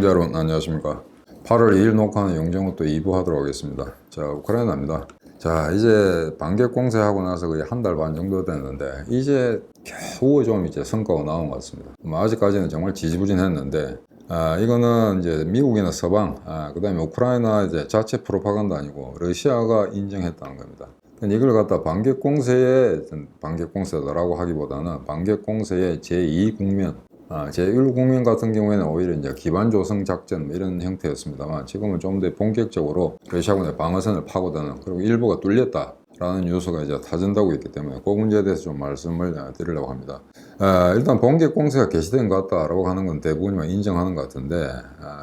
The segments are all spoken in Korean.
시청자 여러분 안녕하십니까. 8월 2일 녹화하는 영정호 또 2부 하도록 하겠습니다. 자, 우크라이나입니다. 자, 이제 반격 공세하고 나서 거의 한 달 반 정도 됐는데 이제 겨우 좀 이제 성과가 나온 것 같습니다. 아직까지는 정말 지지부진했는데 이거는 이제 미국이나 서방, 그 다음에 우크라이나 이제 자체 프로파간다 아니고 러시아가 인정했다는 겁니다. 이걸 갖다 반격 공세다라고 하기보다는 반격 공세의 제2 국면, 제1 국면 같은 경우에는 오히려 이제 기반 조성 작전 이런 형태였습니다만 지금은 좀 더 본격적으로 러시아군의 방어선을 파고드는, 그리고 일부가 뚫렸다라는 뉴스가 이제 타전되고 있기 때문에 그 문제에 대해서 좀 말씀을 드리려고 합니다. 일단 본격 공세가 개시된 것 같다라고 하는 건 대부분이 인정하는 것 같은데,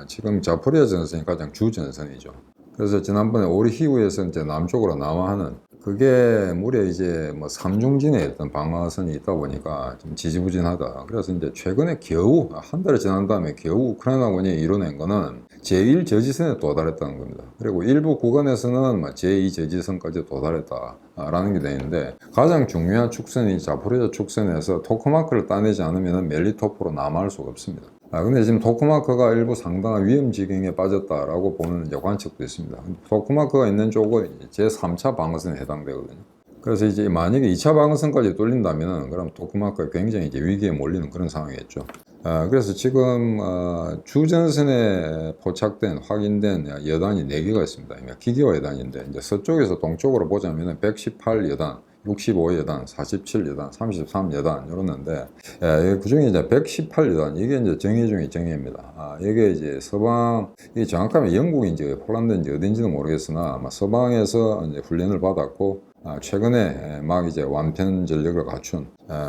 지금 자포리아 전선이 가장 주 전선이죠. 그래서 지난번에 오리히우에서 이제 남쪽으로 남하하는 그게 무려 이제 뭐 삼중진에 어떤 방어선이 있다 보니까 좀 지지부진하다. 그래서 이제 최근에 겨우 한 달이 지난 다음에 겨우 우크라이나군이 이뤄낸 거는 제1 저지선에 도달했다는 겁니다. 그리고 일부 구간에서는 제2 저지선까지 도달했다라는 게 되어 있는데, 가장 중요한 축선이 자포리자 축선에서 토크마크를 따내지 않으면 멜리토프로 남하할 수가 없습니다. 근데 지금 토크마크가 일부 상당한 위험 지경에 빠졌다라고 보는 이제 관측도 있습니다. 토크마크가 있는 쪽은 제3차 방어선에 해당되거든요. 그래서 이제 만약에 2차 방어선까지 뚫린다면 그럼 토크마크가 굉장히 이제 위기에 몰리는 그런 상황이겠죠. 그래서 지금 주전선에 포착된 확인된 여단이 4개가 있습니다. 기계화 여단인데 이제 서쪽에서 동쪽으로 보자면 118여단, 65여단, 47여단, 33여단 이러는데, 그 중에 이제 118여단 이게 이제 정예 중에 정예입니다. 이게 이제 서방, 이게 정확하면 영국인지 폴란드인지 어딘지는 모르겠으나 아마 서방에서 이제 훈련을 받았고 최근에 막 이제 완편 전력을 갖춘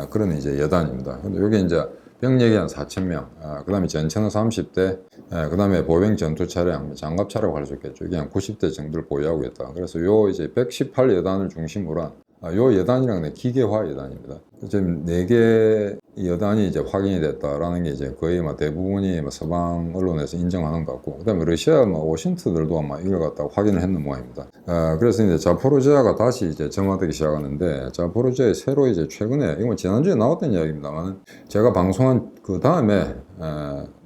그런 이제 여단입니다. 근데 이게 이제 병력이 한 4,000명, 그 다음에 전차는 30대, 그 다음에 보병 전투 차량, 장갑 차라고 할 수 있겠죠. 이게 한 90대 정도를 보유하고 있다. 그래서 요 이제 118여단을 중심으로 한 요 여단이랑 기계화 여단입니다. 지금 4개 여단이 이제 확인이 됐다라는 게 이제 거의 대부분이 서방 언론에서 인정하는 것 같고, 그 다음에 러시아 워싱턴들도 아마 이걸 갖다 확인을 했는 모양입니다. 그래서 이제 자포로지아가 다시 이제 정화되기 시작하는데, 자포로지아에 새로 이제 최근에, 이건 지난주에 나왔던 이야기입니다만, 제가 방송한 그 다음에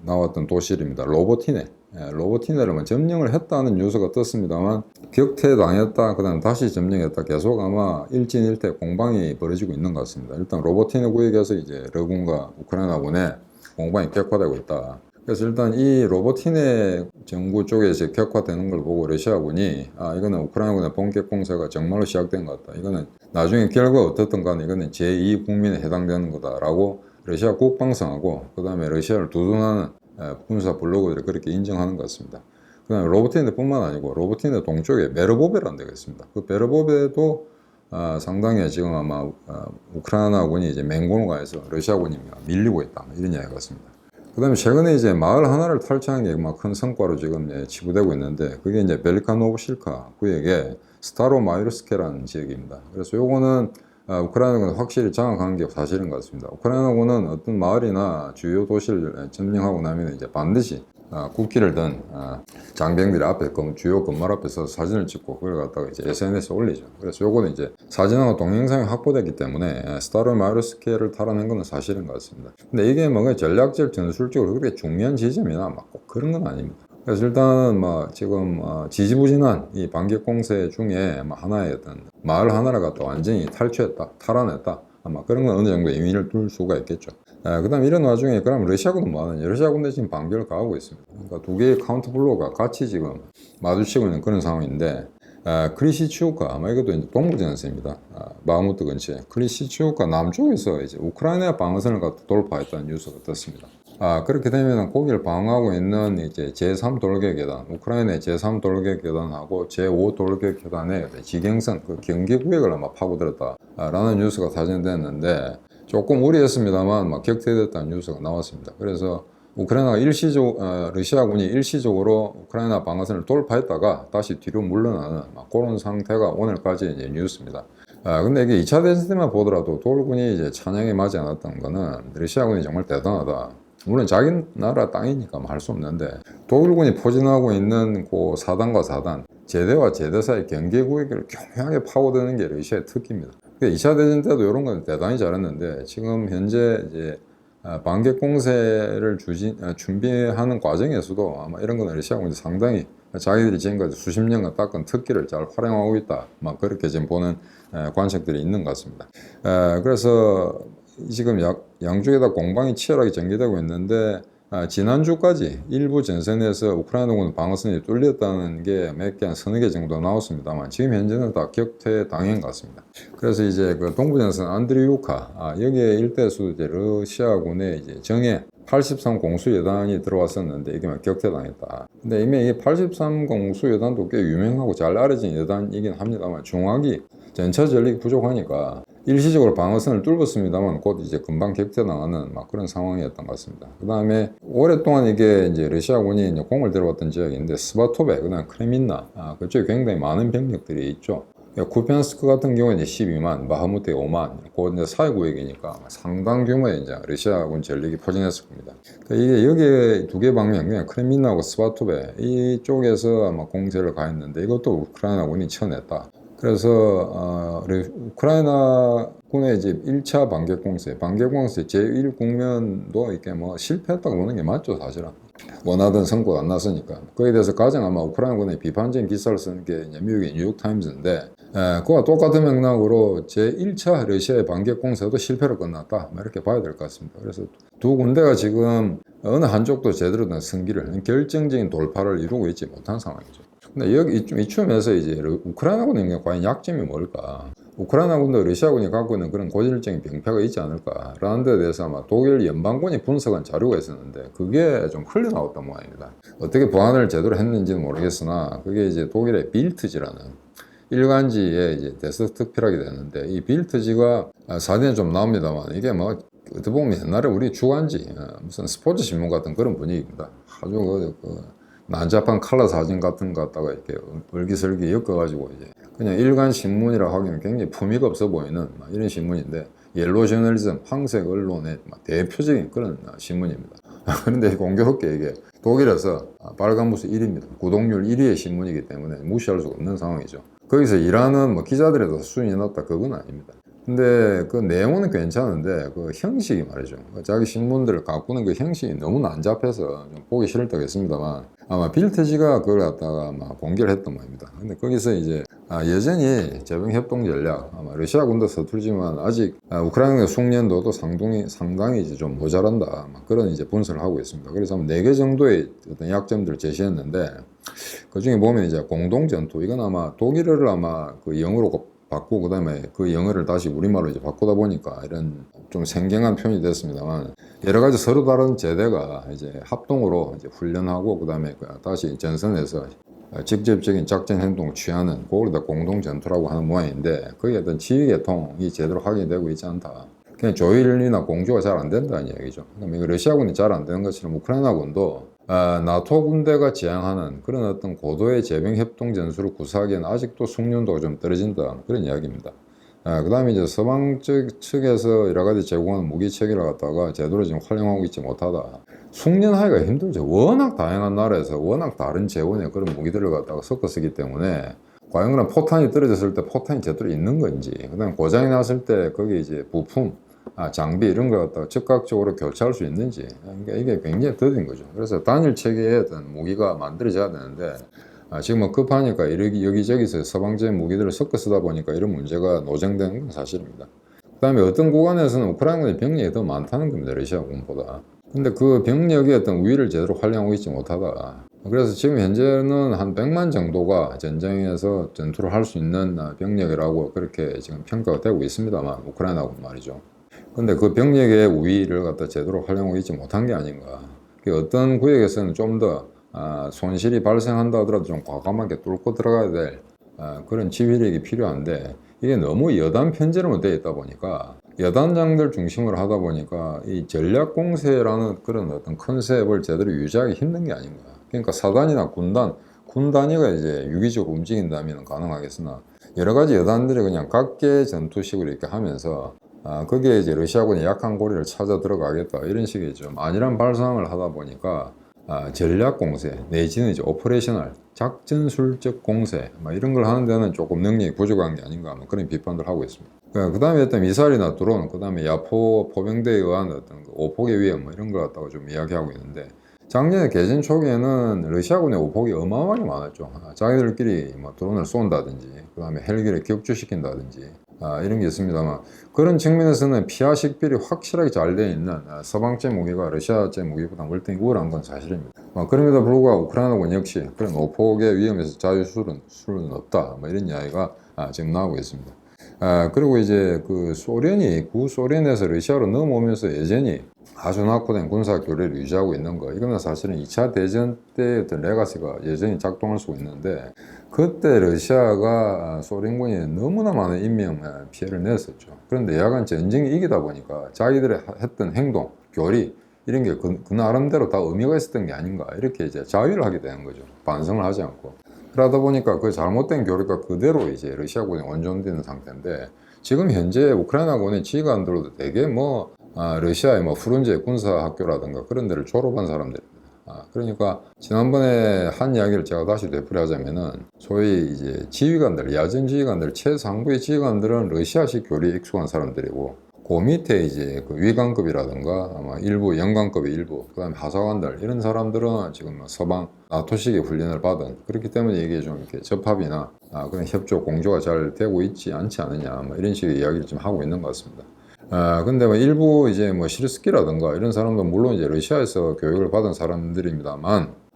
나왔던 도시입니다. 로보티네. 로보티네를 점령을 했다는 뉴스가 떴습니다만 격퇴당했다, 그 다음 다시 점령했다, 계속 아마 일진일퇴 공방이 벌어지고 있는 것 같습니다. 일단 로보티네 구역에서 이제 러군과 우크라이나군의 공방이 격화되고 있다. 그래서 일단 이 로보티네 정부 쪽에 이제 격화되는 걸 보고 러시아군이 이거는 우크라이나군의 본격 공세가 정말로 시작된 것 같다. 이거는 나중에 결과가 어떻든 간에 이거는 제2 국민에 해당되는 거다라고 러시아 국방성하고 그 다음에 러시아를 두둔하는 군사 블로그들이 그렇게 인정하는 것 같습니다. 그 다음에 로보티네 뿐만 아니고 로보티네 동쪽에 메르보베라는 데가 있습니다. 그 메르보베도 상당히 지금 아마 우크라이나군이 이제 맹공을 해서 러시아군이 밀리고 있다, 이런 이야기 같습니다. 그 다음에 최근에 이제 마을 하나를 탈취한 게 큰 성과로 지금 치부되고 있는데, 그게 이제 벨리카노브실카 구역의 스타로마이르스케라는 지역입니다. 그래서 요거는 우크라이나군은 확실히 장악한 게 사실인 것 같습니다. 우크라이나군은 어떤 마을이나 주요 도시를 점령하고 나면 이제 반드시 국기를 든 장병들이 앞에 주요 건물 앞에서 사진을 찍고 그걸 갖다가 이제 SNS에 올리죠. 그래서 요거는 이제 사진하고 동영상이 확보됐기 때문에 스타로마이르스케를 탈환한 건 사실인 것 같습니다. 근데 이게 뭔가 전략적 전술적으로 그렇게 중요한 지점이나 꼭 그런 건 아닙니다. 그래서 일단은 지금 지지부진한 이 반격 공세 중에 하나의 어떤 마을 하나를 갖다 완전히 탈취했다, 탈환했다, 아마 그런 건 어느 정도 의미를 둘 수가 있겠죠. 그 다음 이런 와중에 그럼 러시아군은 뭐하느냐? 러시아군도 지금 반격을 가하고 있습니다. 그러니까 두 개의 카운터 블로가 같이 지금 마주치고 있는 그런 상황인데, 크리시치우카, 아마 이것도 이제 동부전선입니다. 바흐무트 근처에 크리시치우카 남쪽에서 이제 우크라이나 방어선을 갖다 돌파했다는 뉴스가 떴습니다. 그렇게 되면 거기를 방어하고 있는 이제 제3 돌격여단, 우크라이나의 제3 돌격여단하고 제5 돌격여단의 지경선, 그 경계구역을 아마 파고들었다라는 뉴스가 사전됐는데, 조금 우려했습니다만 격퇴됐다는 뉴스가 나왔습니다. 그래서 우크라이나가 러시아군이 일시적으로 우크라이나 방어선을 돌파했다가 다시 뒤로 물러나는 그런 상태가 오늘까지 이제 뉴스입니다. 근데 이게 2차 대전 때만 보더라도 돌군이 이제 찬양에 맞지 않았던 거는 러시아군이 정말 대단하다. 물론 자기 나라 땅이니까 할 수 없는데, 독일군이 포진하고 있는 그 사단과 사단, 제대와 제대 사이 경계 구역을 교묘하게 파고드는 게 러시아의 특기입니다. 2차 대전 때도 이런 건 대단히 잘했는데, 지금 현재 이제 반격 공세를 준비하는 과정에서도 아마 이런 거는 러시아군이 상당히 자기들이 지금까지 수십 년간 닦은 특기를 잘 활용하고 있다. 막 그렇게 지금 보는 관측들이 있는 것 같습니다. 그래서 지금 양쪽에다 공방이 치열하게 전개되고 있는데 지난주까지 일부 전선에서 우크라이나군 방어선이 뚫렸다는 게 몇 개, 한 서너 개 정도 나왔습니다만 지금 현재는 다 격퇴 당한 것 같습니다. 그래서 이제 그 동부전선 안드리우카 여기에 일대에서도 이제 러시아군의 이제 정예 83 공수여단이 들어왔었는데 이게 막 격퇴당했다. 근데 이미 이 83 공수여단도 꽤 유명하고 잘 알려진 여단이긴 합니다만 중화기 전차 전력이 부족하니까 일시적으로 방어선을 뚫었습니다만 곧 이제 금방 격퇴당하는 막 그런 상황이었던 것 같습니다. 그 다음에 오랫동안 이게 이제 러시아군이 이제 공을 들어왔던 지역인데 스바토베, 그다음 크레민나 그쪽에 굉장히 많은 병력들이 있죠. 쿠피안스크 같은 경우는 12만, 바흐무트에 5만, 그 이제 사회구역이니까 상당 규모의 이제 러시아군 전력이 포진했을 겁니다. 이게 여기에 두 개 방면, 그냥 크레민나하고 스바토베 이쪽에서 아마 공세를 가했는데 이것도 우크라이나군이 쳐냈다. 그래서 우크라이나군의 이제 1차 반격공세 제1국면도 이렇게 뭐 실패했다고 보는 게 맞죠, 사실은. 원하던 성과가 안 났으니까. 거기에 대해서 가장 아마 우크라이나군의 비판적인 기사를 쓰는 게 이제 미국의 뉴욕타임즈인데, 그와 똑같은 맥락으로 제1차 러시아의 반격공세도 실패로 끝났다. 이렇게 봐야 될 것 같습니다. 그래서 두 군데가 지금 어느 한쪽도 제대로 된 승기를, 결정적인 돌파를 이루고 있지 못한 상황이죠. 근데 여기 이쯤에서 이제 우크라이나군의 과연 약점이 뭘까? 우크라이나군도 러시아군이 갖고 있는 그런 고질적인 병폐가 있지 않을까라는 데 대해서 아마 독일 연방군이 분석한 자료가 있었는데 그게 좀 흘러나왔던 모양입니다. 어떻게 보완을 제대로 했는지는 모르겠으나 그게 이제 독일의 빌트지라는 일간지에 이제 대서특필하게 되는데 이 빌트지가 사진에 좀 나옵니다만 이게 뭐 어떻게 보면 옛날에 우리 주간지 무슨 스포츠 신문 같은 그런 분위기입니다. 아주 난잡한 칼라 사진 같은 거 갖다가 이렇게 얼기설기 엮어가지고 이제 그냥 일간 신문이라 하기는 굉장히 품위가 없어 보이는 이런 신문인데 옐로 저널리즘, 황색 언론의 대표적인 그런 신문입니다. 그런데 공교롭게 이게 독일에서 빨간부스 1위입니다. 구독률 1위의 신문이기 때문에 무시할 수가 없는 상황이죠. 거기서 일하는 수준이 수준이 낮다 그건 아닙니다. 근데 그 내용은 괜찮은데 그 형식이 말이죠. 자기 신문들을 가꾸는 그 형식이 너무 난잡해서 좀 보기 싫을 때가 있습니다만 아마 빌트지가 그걸 갖다가 막 공개를 했던 모양입니다. 근데 거기서 이제 여전히 재병협동 전략 아마 러시아군도 서툴지만 아직 우크라이나의 숙련도도 상당히 이제 좀 모자란다 그런 이제 분석을 하고 있습니다. 그래서 한 4개 정도의 어떤 약점들을 제시했는데 그 중에 보면 이제 공동전투 이건 아마 독일어를 아마 그 영어로 바꾸고 그다음에 그 영어를 다시 우리말로 이제 바꾸다 보니까 이런 좀 생경한 표현이 됐습니다만 여러 가지 서로 다른 제대가 이제 합동으로 이제 훈련하고 그다음에 다시 전선에서 직접적인 작전 행동을 취하는 그걸 다 공동 전투라고 하는 모양인데 거기에 어떤 지휘 계통이 제대로 확인되고 있지 않다. 그냥 조율이나 공조가 잘 안 된다는 얘기죠. 그러니까 러시아군이 잘 안 되는 것처럼 우크라이나군도 나토 군대가 지향하는 그런 어떤 고도의 재병 협동 전술을 구사하기에는 아직도 숙련도가 좀 떨어진다 그런 이야기입니다. 그 다음에 이제 서방 측에서 여러 가지 제공하는 무기 체계를 갖다가 제대로 지금 활용하고 있지 못하다. 숙련하기가 힘들죠. 워낙 다양한 나라에서 워낙 다른 재원의 그런 무기들을 갖다가 섞어 쓰기 때문에 과연 그런 포탄이 떨어졌을 때 포탄이 제대로 있는 건지, 그 다음에 고장이 났을 때 거기 이제 부품, 장비 이런 걸 갖다가 즉각적으로 교체할 수 있는지 이게 굉장히 더딘 거죠. 그래서 단일 체계의 어떤 무기가 만들어져야 되는데 지금 뭐 급하니까 여기저기서 서방적인 무기들을 섞어 쓰다 보니까 이런 문제가 노정되는 건 사실입니다. 그 다음에 어떤 구간에서는 우크라이나의 병력이 더 많다는 겁니다. 러시아군보다. 근데 그 병력의 어떤 우위를 제대로 활용하고 있지 못하다. 그래서 지금 현재는 한 100만 정도가 전쟁에서 전투를 할 수 있는 병력이라고 그렇게 지금 평가가 되고 있습니다만 우크라이나군 말이죠. 근데 그 병력의 우위를 갖다 제대로 활용하고 있지 못한 게 아닌가. 어떤 구역에서는 좀 더 손실이 발생한다 하더라도 좀 과감하게 뚫고 들어가야 될 그런 지휘력이 필요한데 이게 너무 여단 편제로만 되어 있다 보니까 여단장들 중심으로 하다 보니까 이 전략 공세라는 그런 어떤 컨셉을 제대로 유지하기 힘든 게 아닌가. 그러니까 사단이나 군 단위가 이제 유기적으로 움직인다면 가능하겠으나 여러 가지 여단들이 그냥 각계 전투식으로 이렇게 하면서 거기에 이제 러시아군의 약한 고리를 찾아 들어가겠다 이런 식의 좀 안일한 발상을 하다 보니까 전략 공세 내지는 이제 오퍼레이셔널 작전술적 공세 이런 걸 하는 데는 조금 능력이 부족한 게 아닌가 그런 비판들 하고 있습니다. 그 다음에 어떤 미사일이나 드론, 그 다음에 야포 포병대에 의한 어떤 그 오폭의 위험 이런 걸 갖다가 좀 이야기하고 있는데, 작년에 개전 초기에는 러시아군의 오폭이 어마어마하게 많았죠. 자기들끼리 뭐 드론을 쏜다든지, 그 다음에 헬기를 격추시킨다든지 이런 게 있습니다만, 그런 측면에서는 피하 식별이 확실하게 잘 되어 있는 서방제 무기가 러시아제 무기보다 월등히 우월한 건 사실입니다. 그럼에도 불구하고 우크라이나군 역시 그런 오폭의 위험에서 자유술은 없다 이런 이야기가 지금 나오고 있습니다. 그리고 이제 그 소련이 구소련에서 러시아로 넘어오면서 여전히 아주 낙후된 군사 교류를 유지하고 있는 거, 이거는 사실은 2차 대전 때 어떤 레가시가 여전히 작동할 수 있는데, 그때 러시아가 소련군이 너무나 많은 인명 피해를 냈었죠. 그런데 야간 전쟁이 이기다 보니까 자기들이 했던 행동, 교리 이런 게 그 나름대로 다 의미가 있었던 게 아닌가, 이렇게 이제 자위를 하게 되는 거죠. 반성을 하지 않고. 그러다 보니까 그 잘못된 교류가 그대로 이제 러시아군에 원존되는 상태인데, 지금 현재 우크라이나군의 지휘관들도 되게 러시아의 후른제 군사학교라든가 그런 데를 졸업한 사람들입니다. 그러니까 지난번에 한 이야기를 제가 다시 되풀이하자면은, 소위 이제 지휘관들, 야전 지휘관들, 최상부의 지휘관들은 러시아식 교류에 익숙한 사람들이고, 그 밑에 이제 그 위관급이라든가 아마 일부 영관급의 일부, 그다음에 하사관들 이런 사람들은 지금 서방 나토식의 훈련을 받은, 그렇기 때문에 이게 좀 이렇게 접합이나 그런 협조 공조가 잘 되고 있지 않지 않느냐 이런 식의 이야기를 좀 하고 있는 것 같습니다. 근데 일부 이제 시르스키라든가 이런 사람도 물론 이제 러시아에서 교육을 받은 사람들입니다만,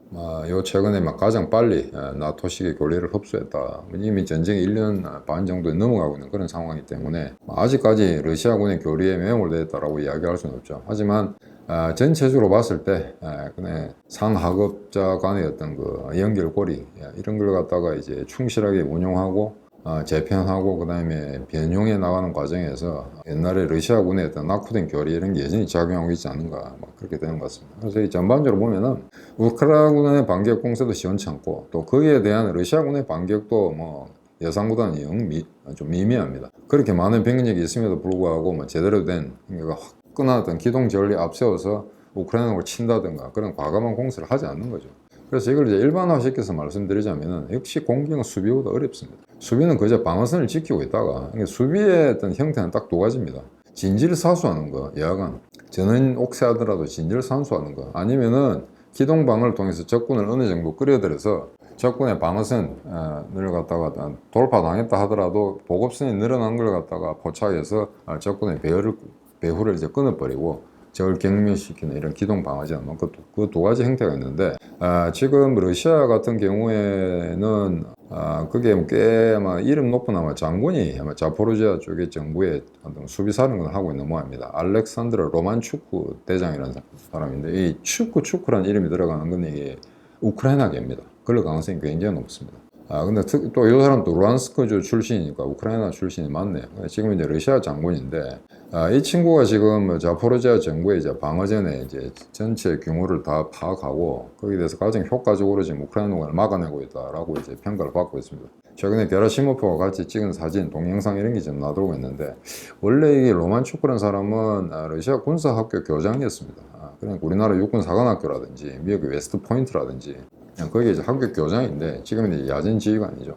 요 최근에 가장 빨리 나토식의 교리를 흡수했다. 이미 전쟁이 1년 반 정도에 넘어가고 있는 그런 상황이기 때문에 아직까지 러시아군의 교리에 매몰되었다라고 이야기할 수는 없죠. 하지만 전체적으로 봤을 때 그냥 상하급자 간의 어떤 그 연결고리 이런 걸 갖다가 이제 충실하게 운용하고 재편하고 그 다음에 변형해 나가는 과정에서 옛날에 러시아군의 어떤 낙후된 교리 이런 게 여전히 작용하고 있지 않는가 그렇게 되는 것 같습니다. 그래서 이 전반적으로 보면은 우크라이나군의 반격 공세도 시원찮고, 또 거기에 대한 러시아군의 반격도 예상보다는 좀 미미합니다. 그렇게 많은 병력이 있음에도 불구하고 제대로 된 화끈한 어떤 기동 전리 앞세워서 우크라이나군을 친다든가 그런 과감한 공세를 하지 않는 거죠. 그래서 이걸 이제 일반화시켜서 말씀드리자면은, 역시 공격은 수비보다 어렵습니다. 수비는 그저 방어선을 지키고 있다가, 수비의 어떤 형태는 딱 두 가지입니다. 진지를 사수하는 거, 야간 전원 옥세하더라도 진지를 산수하는 거, 아니면은 기동방어를 통해서 적군을 어느 정도 끌어들여서 적군의 방어선을 갖다가 돌파당했다 하더라도 보급선이 늘어난 걸 갖다가 포착해서 적군의 배후를 이제 끊어버리고 적을 경멸시키는 이런 기동 방어전, 그 두 가지 형태가 있는데, 지금 러시아 같은 경우에는 그게 꽤 이름 높은 장군이 자포로지아 쪽의 정부의 수비사령관을 하고 있는 모양입니다. 알렉산드르 로만추크 대장이라는 사람인데, 이 추크라는 이름이 들어가는 건 이게 우크라이나계입니다. 그럴 가능성이 굉장히 높습니다. 근데 또 이 사람도 루안스크주 출신이니까 우크라이나 출신이 맞네요. 지금 이제 러시아 장군인데, 이 친구가 지금 자포로지아 정부의 이제 방어전에 이제 전체 규모를 다 파악하고 거기에 대해서 가장 효과적으로 지금 우크라이나군을 막아내고 있다라고 이제 평가를 받고 있습니다. 최근에 게라시모프와 같이 찍은 사진, 동영상 이런 게 좀 나들어오고 있는데, 원래 이게 로만추크라는 사람은 러시아 군사학교 교장이었습니다. 그러니까 우리나라 육군사관학교라든지 미국의 웨스트포인트라든지 거기 이제 학교 교장인데, 지금은 이제 야전 지휘관이죠.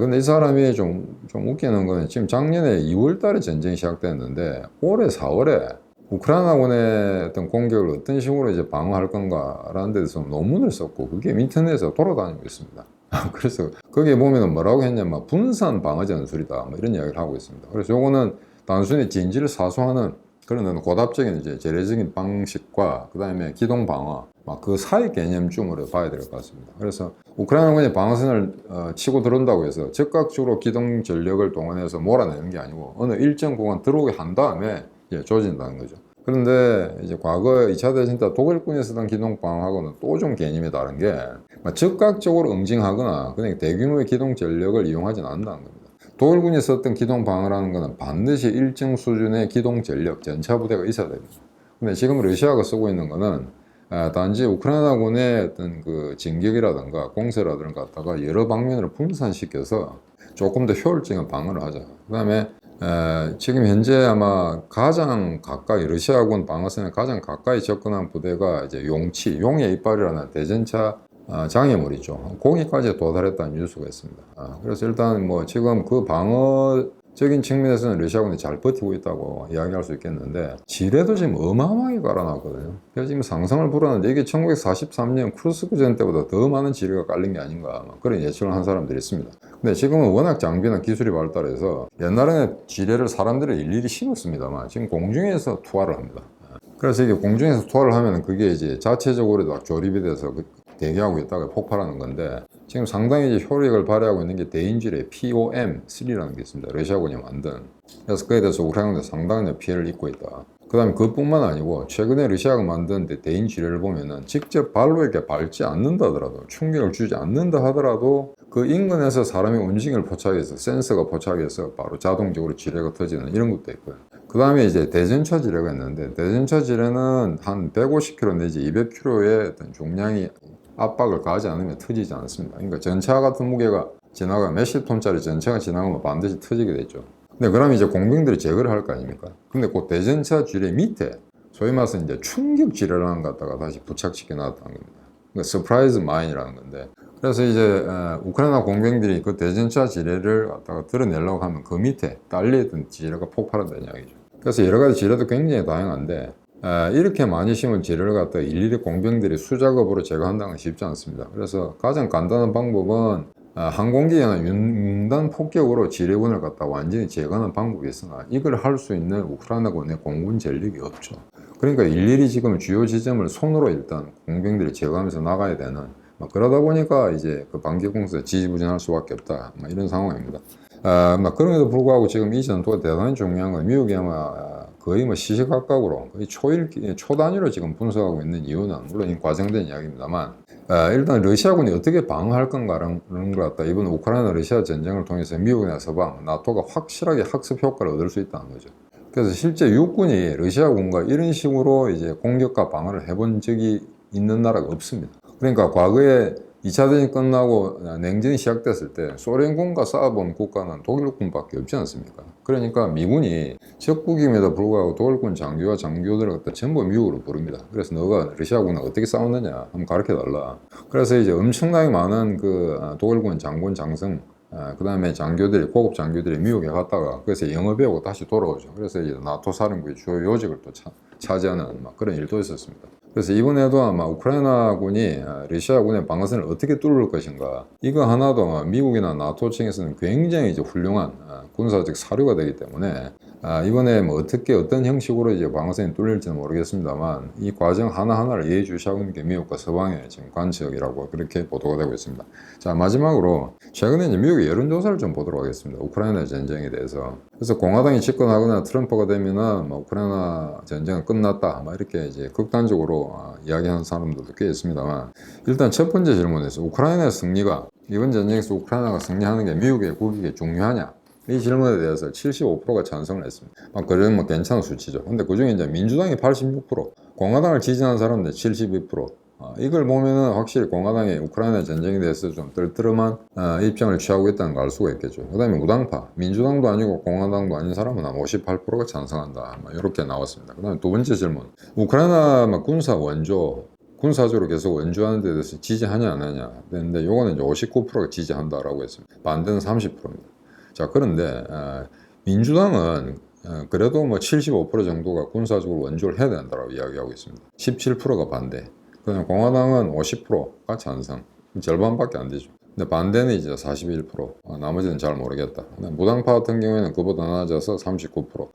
근데 이 사람이 좀 웃기는 거는, 지금 작년에 2월 달에 전쟁이 시작됐는데, 올해 4월에 우크라이나군의 어떤 공격을 어떤 식으로 이제 방어할 건가라는 데 대해서 논문을 썼고, 그게 인터넷에서 돌아다니고 있습니다. 그래서 거기에 보면은 뭐라고 했냐면, 분산 방어 전술이다 이런 이야기를 하고 있습니다. 그래서 요거는 단순히 진지를 사수하는 그런 고답적인 이제 재래적인 방식과 그 다음에 기동 방어 그 사이 개념쯤으로 봐야 될 것 같습니다. 그래서 우크라이나군이 방어선을 치고 들어온다고 해서 즉각적으로 기동 전력을 동원해서 몰아내는 게 아니고, 어느 일정 구간 들어오게 한 다음에 이제 조진다는 거죠. 그런데 이제 과거 2차 대전 때 독일군이 쓰던 기동 방어하고는 또 좀 개념이 다른 게, 즉각적으로 응징하거나 그냥 대규모의 기동 전력을 이용하지는 않는다는 겁니다. 독일군이 썼던 기동 방어라는 것은 반드시 일정 수준의 기동 전력, 전차 부대가 있어야 됩니다. 근데 지금 러시아가 쓰고 있는 것은 단지 우크라이나군의 어떤 그 진격이라든가 공세라든가 갖다가 여러 방면으로 분산시켜서 조금 더 효율적인 방어를 하자. 그 다음에 지금 현재 아마 가장 가까이 러시아군 방어선에 가장 가까이 접근한 부대가 이제 용의 이빨이라는 대전차 장애물이죠. 거기까지 도달했다는 뉴스가 있습니다. 그래서 일단 뭐 지금 그 방어적인 측면에서는 러시아군이 잘 버티고 있다고 이야기할 수 있겠는데 지뢰도 지금 어마어마하게 깔아놨거든요. 그래서 지금 상상을 불허하는데 이게 1943년 쿠르스크전 때보다 더 많은 지뢰가 깔린 게 아닌가 그런 예측을 한 사람들이 있습니다. 근데 지금은 워낙 장비나 기술이 발달해서 옛날에는 지뢰를 사람들이 일일이 심었습니다만 지금 공중에서 투하를 합니다. 그래서 이게 공중에서 투하를 하면 그게 이제 자체적으로 막 조립이 돼서 대기하고 있다가 폭발하는 건데 지금 상당히 이제 효력을 발휘하고 있는 게 대인지뢰 POM3라는 게 있습니다. 러시아군이 만든. 그래서 그에 대해서 우크라이나도 상당히 피해를 입고 있다. 그 다음에 그것뿐만 아니고 최근에 러시아가 만든 대인지뢰를 보면은 직접 발로 이렇게 밟지 않는다 하더라도 충격을 주지 않는다 하더라도 그 인근에서 사람의 움직임을 포착해서 센서가 포착해서 바로 자동적으로 지뢰가 터지는 이런 것도 있고요. 그 다음에 이제 대전차 지뢰가 있는데 대전차 지뢰는 한 150km 내지 200km의 어떤 중량이 압박을 가하지 않으면 터지지 않습니다. 그러니까 전차 같은 무게가 지나가 몇십 톤짜리 전차가 지나가면 반드시 터지게 되죠. 근데 그러면 이제 공병들이 제거를 할 거 아닙니까? 근데 그 대전차 지뢰 밑에 소위 말해서 이제 충격 지뢰라는 것 갖다가 다시 부착시켜 놨다는 겁니다. 그러니까 서프라이즈 마인이라는 건데 그래서 이제 우크라이나 공병들이 그 대전차 지뢰를 갖다가 드러내려고 하면 그 밑에 깔려있던 지뢰가 폭발한다는 이야기죠. 그래서 여러 가지 지뢰도 굉장히 다양한데 이렇게 많이 심은 지뢰를 갖다 일일이 공병들이 수작업으로 제거한다는 건 쉽지 않습니다. 그래서 가장 간단한 방법은 항공기나 융단 폭격으로 지뢰군을 갖다 완전히 제거하는 방법이 있으나 이걸 할 수 있는 우크라이나군의 공군 전력이 없죠. 그러니까 일일이 지금 주요 지점을 손으로 일단 공병들이 제거하면서 나가야 되는 그러다 보니까 이제 그 반기공세 지지부진할 수밖에 없다 이런 상황입니다. 그럼에도 불구하고 지금 이 전투가 대단히 중요한 건 미국이 아마 거의 뭐 시시각각으로 거의 초 단위로 지금 분석하고 있는 이유는 물론 이 과정된 이야기입니다만 일단 러시아군이 어떻게 방어할 건가라는 걸 갖다 이번 우크라이나 러시아 전쟁을 통해서 미국이나 서방, 나토가 확실하게 학습 효과를 얻을 수 있다는 거죠. 그래서 실제 육군이 러시아군과 이런 식으로 이제 공격과 방어를 해본 적이 있는 나라가 없습니다. 그러니까 과거에 2차 대전이 끝나고 냉전이 시작됐을 때 소련군과 싸워본 국가는 독일군밖에 없지 않습니까? 그러니까 미군이 적국임에도 불구하고 독일군 장교와 장교들을 갖다 전부 미국으로 부릅니다. 그래서 너가 러시아군과 어떻게 싸웠느냐 한번 가르쳐달라. 그래서 이제 엄청나게 많은 그 독일군 장군 장성 그 다음에 장교들이, 고급 장교들이 미국에 갔다가 그래서 영어 배우고 다시 돌아오죠. 그래서 이제 나토 사령부의 주요 요직을 또 차지하는 그런 일도 있었습니다. 그래서 이번에도 아마 우크라이나군이 러시아군의 방어선을 어떻게 뚫을 것인가 이거 하나도 미국이나 나토 측에서는 굉장히 이제 훌륭한 군사적 사료가 되기 때문에 이번에 뭐 어떤 형식으로 이제 방어선이 뚫릴지는 모르겠습니다만 이 과정 하나하나를 예의주시하고 있는 게 미국과 서방의 지금 관측이라고 그렇게 보도가 되고 있습니다. 자, 마지막으로 최근에 이제 미국의 여론조사를 좀 보도록 하겠습니다. 우크라이나 전쟁에 대해서. 그래서 공화당이 집권하거나 트럼프가 되면은 뭐 우크라이나 전쟁은 끝났다 이렇게 이제 극단적으로 이야기하는 사람들도 꽤 있습니다만 일단 첫 번째 질문에서 우크라이나의 승리가 이번 전쟁에서 우크라이나가 승리하는 게 미국의 국익에 중요하냐? 이 질문에 대해서 75%가 찬성을 했습니다. 그러면 뭐 괜찮은 수치죠. 근데 그 중에 이제 민주당이 86%, 공화당을 지지하는 사람들 72%. 이걸 보면은 확실히 공화당이 우크라이나 전쟁에 대해서 좀 떨떠름한 입장을 취하고 있다는 걸 알 수가 있겠죠. 그 다음에 무당파, 민주당도 아니고 공화당도 아닌 사람은 한 58%가 찬성한다. 이렇게 나왔습니다. 그 다음에 두 번째 질문. 우크라이나 군사 원조, 군사적으로 계속 원조하는 데 대해서 지지하냐 안 하냐. 근데 요거는 이제 59%가 지지한다라고 했습니다. 반대는 30%입니다. 자, 그런데 민주당은 그래도 뭐 75% 정도가 군사적으로 원조를 해야 된다고 이야기하고 있습니다. 17%가 반대. 그냥 공화당은 50%가 찬성. 절반밖에 안 되죠. 근데 반대는 이제 41%. 나머지는 잘 모르겠다. 무당파 같은 경우에는 그보다 낮아서 39%.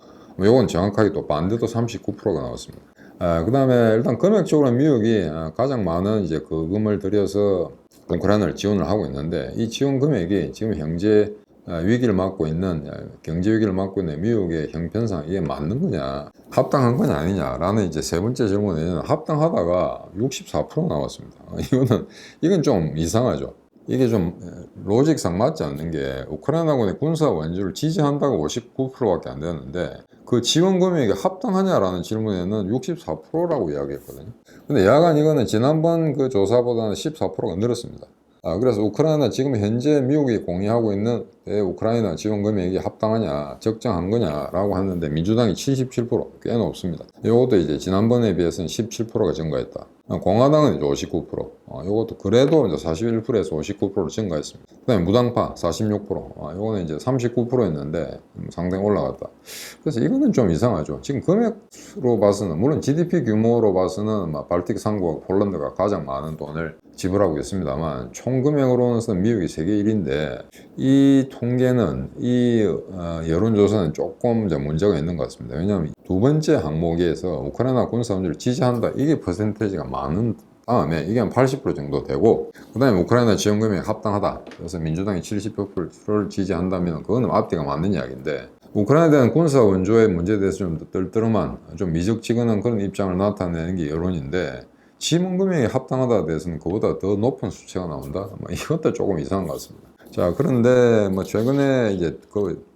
요건 정확하게 또 반대도 39%가 나왔습니다. 그 다음에 일단 금액적으로 미국이 가장 많은 이제 거금을 들여서 우크라이나를 지원을 하고 있는데 이 지원 금액이 지금 현재 위기를 맞고 있는 경제 위기를 맞고 있는 미국의 형편상 이게 맞는 거냐 합당한 거냐 아니냐라는 이제 세 번째 질문에는 합당하다가 64% 나왔습니다. 이건 좀 이상하죠. 이게 좀 로직상 맞지 않는 게 우크라이나군의 군사 원조를 지지한다고 59%밖에 안 되는데 그 지원 금액이 합당하냐라는 질문에는 64%라고 이야기했거든요. 근데 야간 이거는 지난번 그 조사보다는 14%가 늘었습니다. 그래서 우크라이나 지금 현재 미국이 공유하고 있는 우크라이나 지원 금액이 합당하냐, 적정한 거냐라고 하는데 민주당이 77%, 꽤 높습니다. 이것도 이제 지난번에 비해서는 17%가 증가했다. 공화당은 이제 59%, 이것도 그래도 이제 41%에서 59%로 증가했습니다. 그 다음에 무당파 46%, 이거는 이제 39%였는데 상당히 올라갔다. 그래서 이거는 좀 이상하죠. 지금 금액으로 봐서는, 물론 GDP 규모로 봐서는 발틱 3국하고 폴란드가 가장 많은 돈을 지불하고 있습니다만, 총 금액으로는 미국이 세계 1위인데, 이 통계는, 이 여론조사는 조금 이제 문제가 있는 것 같습니다. 왜냐하면 두 번째 항목에서 우크라이나 군사운전을 지지한다, 이게 퍼센테이지가 많은 다음에 이게 한 80% 정도 되고, 그 다음에 우크라이나 지원 금액이 합당하다, 그래서 민주당이 70%를 지지한다면 그거는 앞뒤가 맞는 이야기인데, 우크라이나에 대한 군사 원조의 문제에 대해서 좀 뜰뜨름한, 좀 미적지근한 그런 입장을 나타내는 게 여론인데, 지원 금액이 합당하다에 대해서는 그보다 더 높은 수치가 나온다? 이것도 조금 이상한 것 같습니다. 자, 그런데 최근에 이제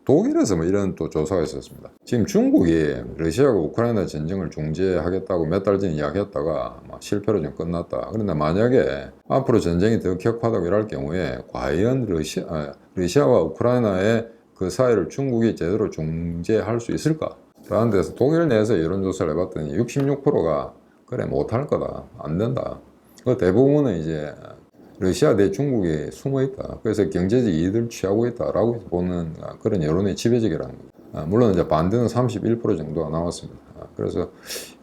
독일에서 이런 또 조사가 있었습니다. 지금 중국이 러시아가 우크라이나 전쟁을 중지하겠다고 몇 달 전에 이야기했다가 실패로 좀 끝났다. 그런데 만약에 앞으로 전쟁이 더 격화되고 이럴 경우에 과연 러시아와 우크라이나의 그 사이를 중국이 제대로 중재할 수 있을까? 라는 데서 독일 내에서 여론조사를 해봤더니 66%가 그래 못할 거다, 안 된다. 그 대부분은 이제 러시아 대 중국에 숨어 있다. 그래서 경제적 이익을 취하고 있다라고 보는 그런 여론의 지배적이라는 거죠. 물론 이제 반대는 31% 정도가 나왔습니다. 그래서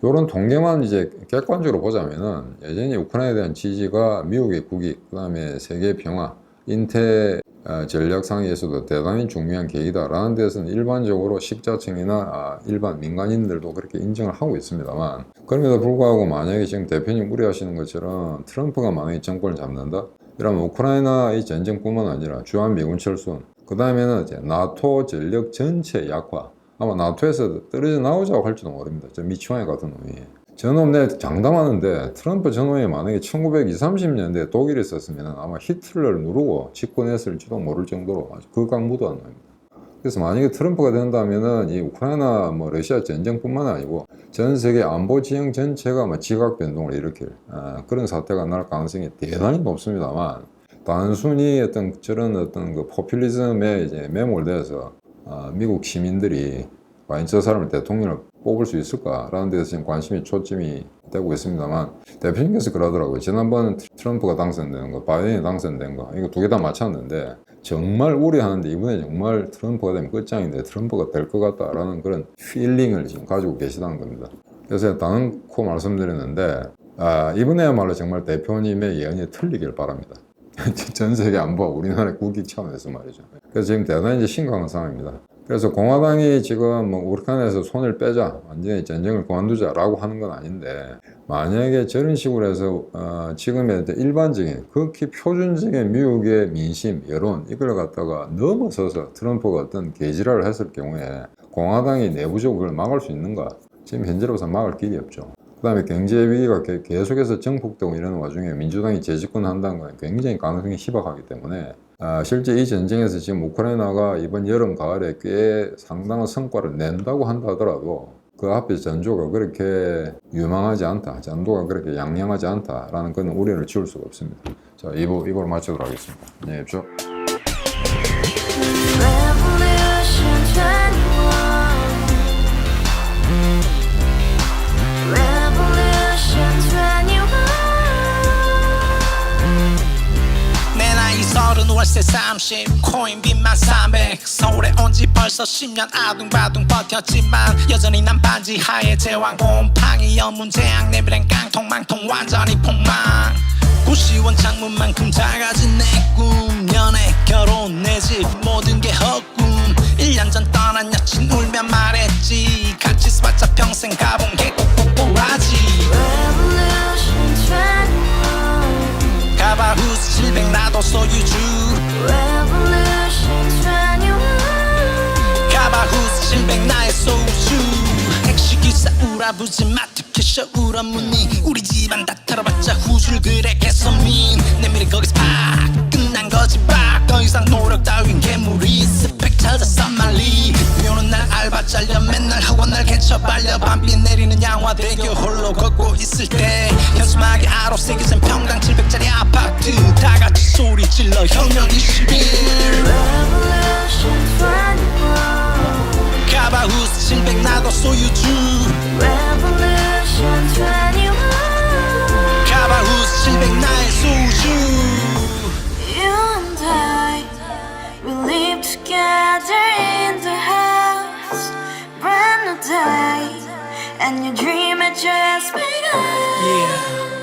이런 통계만 이제 객관적으로 보자면은 여전히 우크라이나에 대한 지지가 미국의 국익, 그다음에 세계 평화, 인태 전략상에서도 대단히 중요한 계기다라는 데서는 일반적으로 식자층이나 일반 민간인들도 그렇게 인정을 하고 있습니다만, 그럼에도 불구하고 만약에 지금 대표님 우려하시는 것처럼 트럼프가 만약에 정권을 잡는다? 이러면 우크라이나의 전쟁뿐만 아니라 주한 미군 철수는, 그 다음에는 이제 나토 전력 전체 약화, 아마 나토에서 떨어져 나오자고 할지도 모릅니다. 저 미치광이 같은 놈이. 저놈 내 장담하는데 트럼프 저놈이 만약에 1920, 30년대에 독일에 있었으면 아마 히틀러를 누르고 집권했을지도 모를 정도로 아주 극악무도한 놈입니다. 그래서 만약에 트럼프가 된다면은 이 우크라이나 러시아 전쟁뿐만 아니고 전 세계 안보 지형 전체가 지각 변동을 일으킬 그런 사태가 날 가능성이 대단히 높습니다만, 단순히 저런 그 포퓰리즘에 이제 매몰돼서 미국 시민들이 과연 저 사람을 대통령을 뽑을 수 있을까라는 데서 지금 관심이 초점이 되고 있습니다만, 대표님께서 그러더라고요. 지난번 트럼프가 당선된 거, 바이든이 당선된 거, 이거 두 개 다 맞췄는데 정말 우려하는데 이번에 정말 트럼프가 되면 끝장인데 트럼프가 될 것 같다라는 그런 필링을 지금 가지고 계시다는 겁니다. 그래서 단언코 말씀드리는데 이번에야말로 정말 대표님의 예언이 틀리길 바랍니다. 전 세계 안보와 우리나라의 국익 차원에서 말이죠. 그래서 지금 대단히 이제 심각한 상황입니다. 그래서 공화당이 지금 우크라이나에서 손을 빼자, 완전히 전쟁을 그만두자라고 하는 건 아닌데, 만약에 저런 식으로 해서 지금의 일반적인 극히 표준적인 미국의 민심, 여론 이걸 갖다가 넘어서서 트럼프가 어떤 개지랄을 했을 경우에 공화당이 내부적으로 그걸 막을 수 있는가? 지금 현재로서 막을 길이 없죠. 그 다음에 경제 위기가 계속해서 증폭되고 이러는 와중에 민주당이 재집권한다는 건 굉장히 가능성이 희박하기 때문에 실제 이 전쟁에서 지금 우크라이나가 이번 여름 가을에 꽤 상당한 성과를 낸다고 한다 하더라도 그 앞에 전조가 그렇게 유망하지 않다, 전도가 그렇게 양양하지 않다라는 그런 우려를 지울 수가 없습니다. 자, 2부로 마치도록 하겠습니다. 안녕히 계십시오. 월세 30 코인빚만 300 서울에 온 지 벌써 10년 아둥바둥 버텼지만 여전히 난 반지 하에 제왕 곰팡이 연문제약 내비랑 깡통망통 완전히 폭망 고시원 창문만큼 작아진 내 꿈 연애 결혼 내 집 모든 게 헛꿈 1년 전 떠난 여친 울며 말했지 같이 스파차 평생 가본 게 꼭꼭꼭하지 가바후스 700 나도 소유주 가바후스 700 나의 소주 택시기사 우라부지 마트캐셔 울어무니 우리 집안 다 털어봤자 후줄 그래 개선민 내 미래 거기서 팍 끝난 거지 팍 더 이상 노력 따윈 괴물이 스펙 찾아서 말리 비오는 날 알바 잘려 맨날 학원 날 개쳐 발려 밤비 내리는 양화대교 홀로 걷고 있을 때 현수막에 아로 새겨진 평당 700짜리 아파트 다 같이 소리 질러 혁명 21 Revolution 21 카바후스 700 나도 소유주 Revolution 21 카바후스 700 나의 소주 You and I, we live together in the house. Brand new day, and your dream had just begun. Yeah